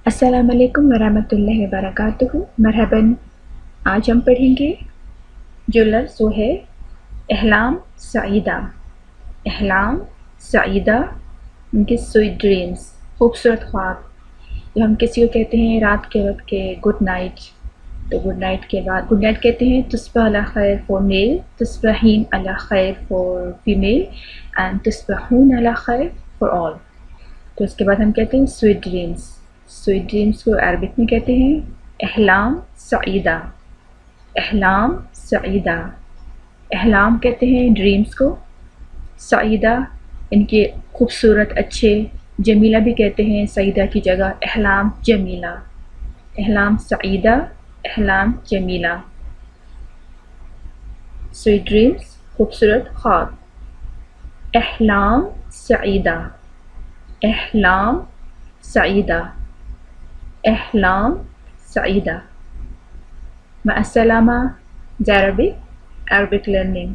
السلام علیکم ورحمۃ اللہ وبرکاتہ۔ مرحباً۔ آج ہم پڑھیں گے جو لفظ وہ ہے احلام سعیدہ۔ احلام سعیدہ ان کے سویٹ ڈریمز، خوبصورت خواب۔ جو ہم کسی کو کہتے ہیں رات کے وقت کے گڈ نائٹ، تو گڈ نائٹ کے بعد گڈ نائٹ کہتے ہیں تصبح علی خیر فار میل، تصبحین علی خیر فار فیمیل اینڈ تصبحون علی خیر فار آل۔ تو اس کے بعد ہم کہتے ہیں سویٹ ڈریمز۔ سویٹ ڈریمز کو عربک میں کہتے ہیں احلام سعیدہ۔ احلام سعیدہ، احلام کہتے ہیں ڈریمز کو، سعیدہ ان کے خوبصورت اچھے، جمیلہ بھی کہتے ہیں سعیدہ کی جگہ احلام جمیلہ۔ احلام سعیدہ، احلام جمیلہ، سویٹ ڈریمز خوبصورت خواب۔ احلام سعیدہ، احلام سعیدہ، احلام سعیدہ۔ مع السلامة. Arabic learning.